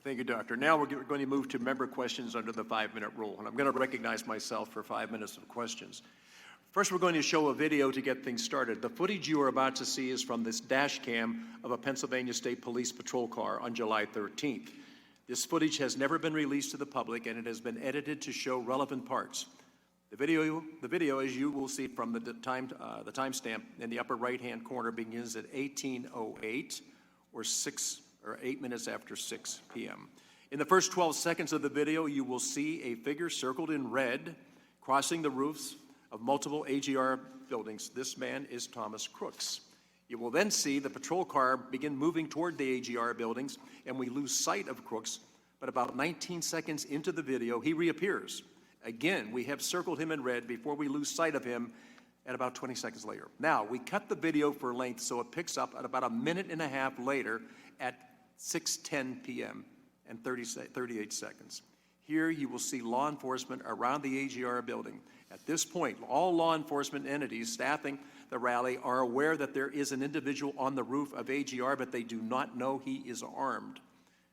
Thank you, Doctor. Now we're going to move to member questions under the 5-minute rule, and I'm going to recognize myself for 5 minutes of questions. First, we're going to show a video to get things started. The footage you are about to see is from this dash cam of a Pennsylvania State Police patrol car on July 13th. This footage has never been released to the public, and it has been edited to show relevant parts. The video, as you will see from the timestamp in the upper right-hand corner, begins at 18:08 or 8 minutes after 6 p.m. In the first 12 seconds of the video, you will see a figure circled in red crossing the roofs of multiple AGR buildings. This man is Thomas Crooks. You will then see the patrol car begin moving toward the AGR buildings, and we lose sight of Crooks, but about 19 seconds into the video, he reappears. Again, we have circled him in red before we lose sight of him at about 20 seconds later. Now, we cut the video for length so it picks up at about a minute and a half later at 6:10 p.m. and 38 seconds. Here you will see law enforcement around the AGR building. At this point, all law enforcement entities staffing the rally are aware that there is an individual on the roof of AGR, but they do not know he is armed.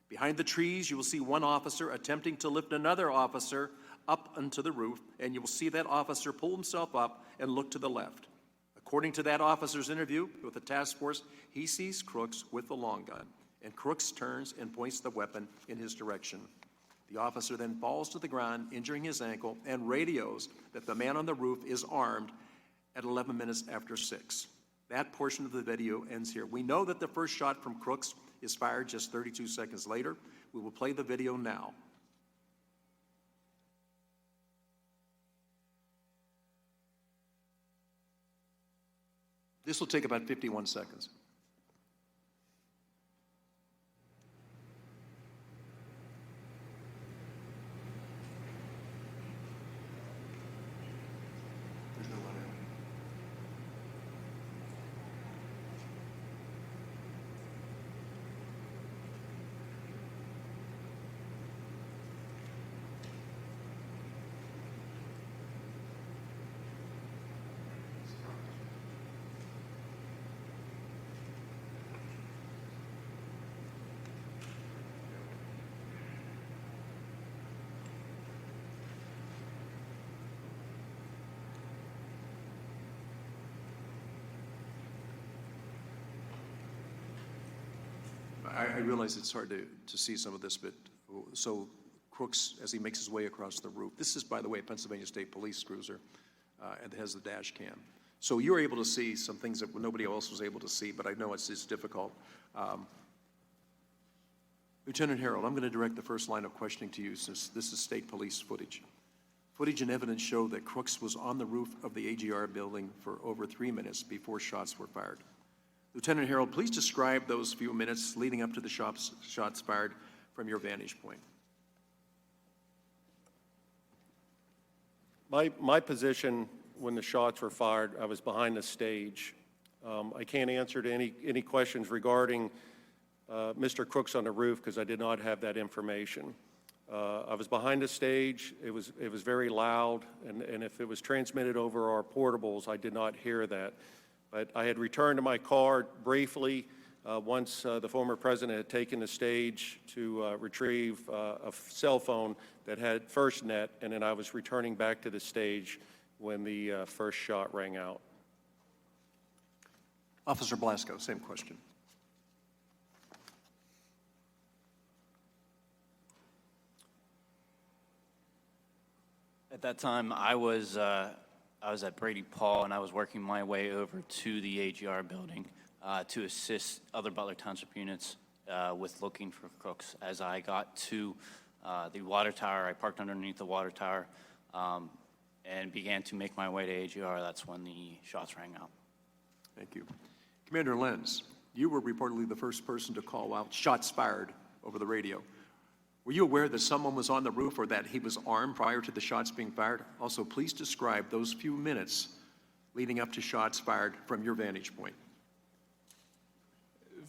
Behind the trees, you will see one officer attempting to lift another officer up onto the roof, and you will see that officer pull himself up and look to the left. According to that officer's interview with the task force, he sees Crooks with the long gun, and Crooks turns and points the weapon in his direction. The officer then falls to the ground, injuring his ankle, and radios that the man on the roof is armed at 11 minutes after 6. That portion of the video ends here. We know that the first shot from Crooks is fired just 32 seconds later. We will play the video now. This will take about 51 seconds. There's no one in. I realize it's hard to see some of this, but so Crooks, as he makes his way across the roof, this is, by the way, a Pennsylvania State Police cruiser, and it has the dash cam. So you're able to see some things that nobody else was able to see, but I know it's difficult. Lieutenant Harold, I'm going to direct the first line of questioning to you, since this is state police footage. Footage and evidence show that Crooks was on the roof of the AGR building for over 3 minutes before shots were fired. Lieutenant Harold, please describe those few minutes leading up to the shots fired from your vantage point. My position when the shots were fired, I was behind the stage. I can't answer to any questions regarding Mr. Crooks on the roof because I did not have that information. I was behind the stage. It was very loud, and if it was transmitted over our portables, I did not hear that. But I had returned to my car briefly once the former president had taken the stage to retrieve a cell phone that had FirstNet, and then I was returning back to the stage when the first shot rang out. Officer Blasco, same question. At that time, I was at Brady Paul, and I was working my way over to the AGR building to assist other Butler Township units with looking for Crooks. As I got to the water tower, I parked underneath the water tower and began to make my way to AGR. That's when the shots rang out. Thank you. Commander Lenz, you were reportedly the first person to call out shots fired over the radio. Were you aware that someone was on the roof or that he was armed prior to the shots being fired? Also, please describe those few minutes leading up to shots fired from your vantage point.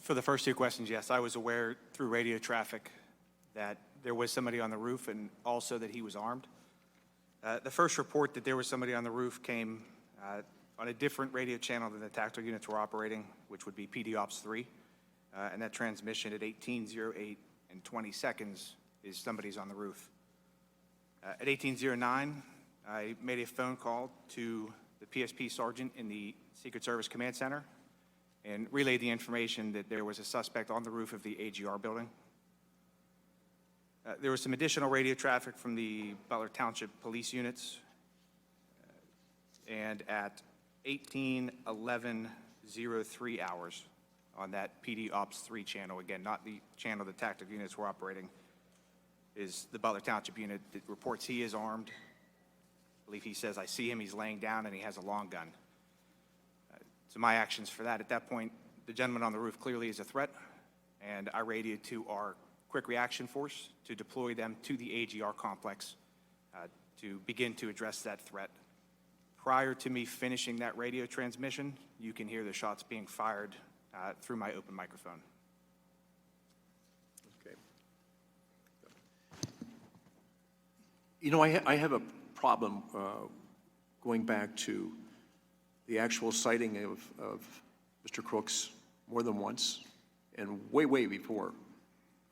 For the first two questions, yes, I was aware through radio traffic that there was somebody on the roof and also that he was armed. The first report that there was somebody on the roof came on a different radio channel than the tactical units were operating, which would be PD Ops 3, and that transmission at 18:08 and 20 seconds is somebody's on the roof. At 1809, I made a phone call to the PSP sergeant in the Secret Service Command Center and relayed the information that there was a suspect on the roof of the AGR building. There was some additional radio traffic from the Butler Township police units, and at 18:11:03 hours on that PD Ops 3 channel, again, not the channel the tactical units were operating, is the Butler Township unit that reports he is armed. I believe he says, "I see him, he's laying down, and he has a long gun." So my actions for that, at that point, the gentleman on the roof clearly is a threat, and I radioed to our quick reaction force to deploy them to the AGR complex to begin to address that threat. Prior to me finishing that radio transmission, you can hear the shots being fired through my open microphone. Okay. You know, I have a problem going back to the actual sighting of Mr. Crooks more than once, and way before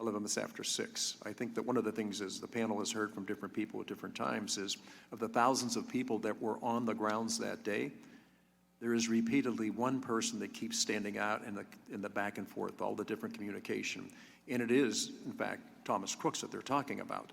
11 minutes after 6. I think that one of the things is the panel has heard from different people at different times is of the thousands of people that were on the grounds that day, there is repeatedly one person that keeps standing out in the back and forth, all the different communication. And it is, in fact, Thomas Crooks that they're talking about.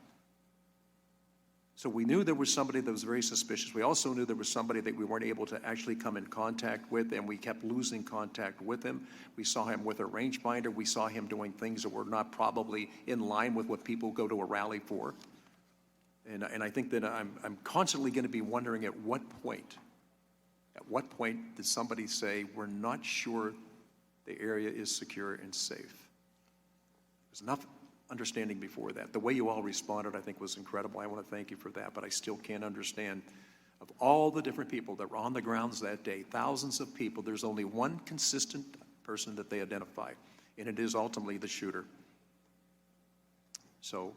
So we knew there was somebody that was very suspicious. We also knew there was somebody that we weren't able to actually come in contact with, and we kept losing contact with him. We saw him with a rangefinder. We saw him doing things that were not probably in line with what people go to a rally for. And I think that I'm constantly going to be wondering at what point did somebody say, we're not sure the area is secure and safe? There's enough understanding before that. The way you all responded, I think, was incredible. I want to thank you for that, but I still can't understand. Of all the different people that were on the grounds that day, thousands of people, there's only one consistent person that they identify, and it is ultimately the shooter. So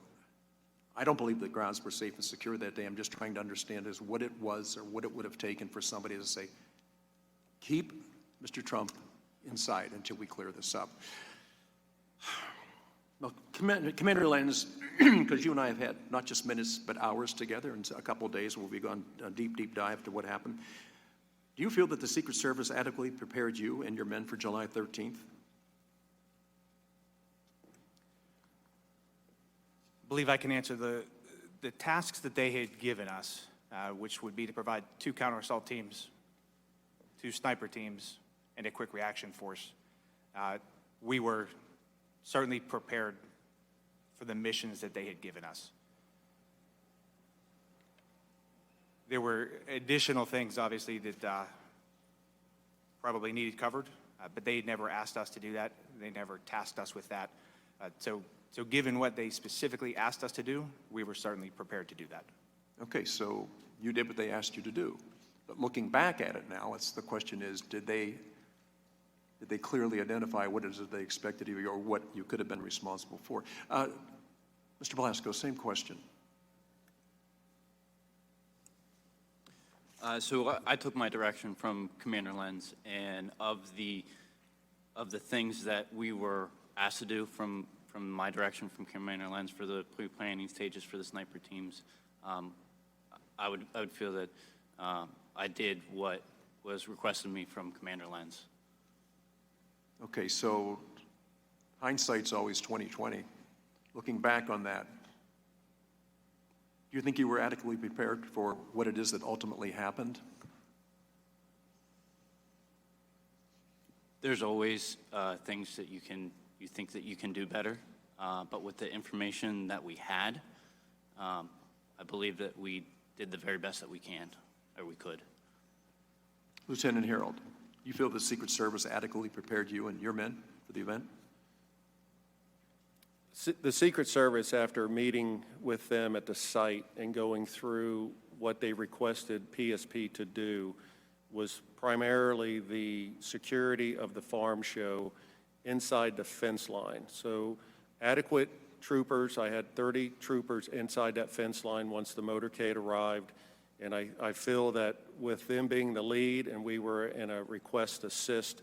I don't believe the grounds were safe and secure that day. I'm just trying to understand is what it was or what it would have taken for somebody to say, keep Mr. Trump inside until we clear this up. Now, Commander Lenz, because you and I have had not just minutes but hours together, and a couple of days we'll be going a deep dive to what happened. Do you feel that the Secret Service adequately prepared you and your men for July 13th? I believe I can answer the tasks that they had given us, which would be to provide 2 counter-assault teams, 2 sniper teams, and a quick reaction force. We were certainly prepared for the missions that they had given us. There were additional things, obviously, that probably needed covered, but they had never asked us to do that. They never tasked us with that. So given what they specifically asked us to do, we were certainly prepared to do that. Okay, so you did what they asked you to do. But looking back at it now, the question is, did they clearly identify what it is that they expected of you or what you could have been responsible for? Mr. Blasco, same question. So I took my direction from Commander Lenz, and of the things that we were asked to do from my direction from Commander Lenz for the pre-planning stages for the sniper teams, I would feel that I did what was requested of me from Commander Lenz. Okay, so hindsight's always 20/20. Looking back on that, do you think you were adequately prepared for what it is that ultimately happened? There's always things that you think that you can do better, but with the information that we had, I believe that we did the very best that we can, or we could. Lieutenant Harold, you feel the Secret Service adequately prepared you and your men for the event? The Secret Service, after meeting with them at the site and going through what they requested PSP to do, was primarily the security of the farm show inside the fence line. So adequate troopers, I had 30 troopers inside that fence line once the motorcade arrived, and I feel that with them being the lead and we were in a request assist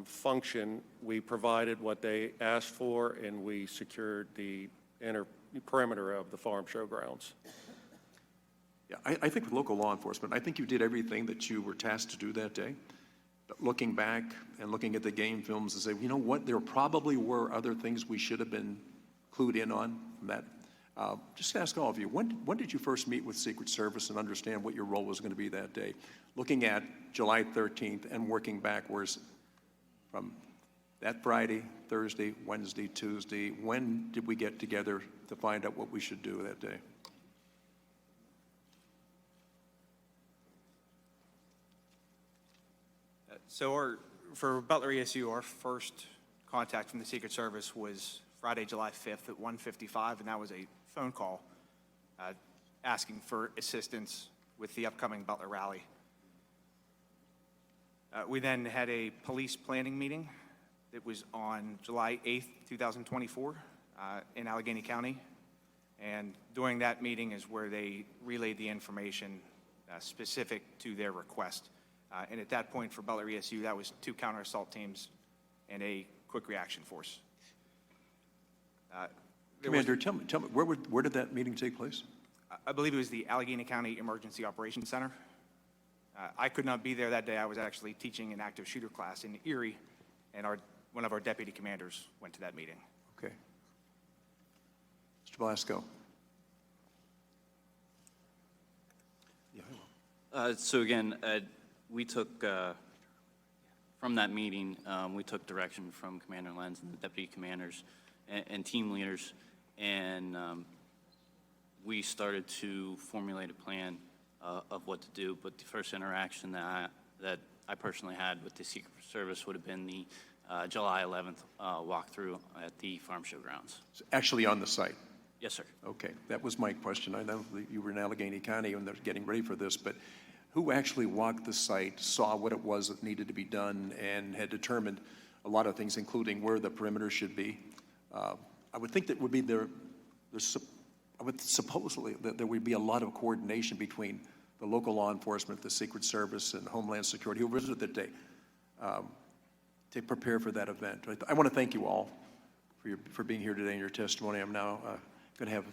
function, we provided what they asked for, and we secured the inner perimeter of the farm showgrounds. Yeah, I think with local law enforcement, I think you did everything that you were tasked to do that day. But looking back and looking at the game films and say, you know what, there probably were other things we should have been clued in on from that. Just ask all of you, when did you first meet with Secret Service and understand what your role was going to be that day? Looking at July 13th and working backwards from that Friday, Thursday, Wednesday, Tuesday, when did we get together to find out what we should do that day? So for Butler ESU, our first contact from the Secret Service was Friday, July 5th at 1:55, and that was a phone call asking for assistance with the upcoming Butler rally. We then had a police planning meeting that was on July 8th, 2024 in Allegheny County. And during that meeting is where they relayed the information specific to their request. And at that point for Butler ESU, that was 2 counter-assault teams and a quick reaction force. Commander, tell me, where did that meeting take place? I believe it was the Allegheny County Emergency Operations Center. I could not be there that day. I was actually teaching an active shooter class in Erie, and one of our deputy commanders went to that meeting. Okay. Mr. Blasco. So again, we took, from that meeting, we took direction from Commander Lenz and the deputy commanders and team leaders, and we started to formulate a plan of what to do. But the first interaction that I personally had with the Secret Service would have been the July 11th walkthrough at the farm show grounds. Actually on the site? Yes, sir. Okay, that was my question. I know that you were in Allegheny County and they're getting ready for this, but who actually walked the site, saw what it was that needed to be done, and had determined a lot of things, including where the perimeter should be? I would think that would be I would supposedly that there would be a lot of coordination between the local law enforcement, the Secret Service, and Homeland Security who visited that day to prepare for that event. I want to thank you all for being here today and your testimony. I'm now going to have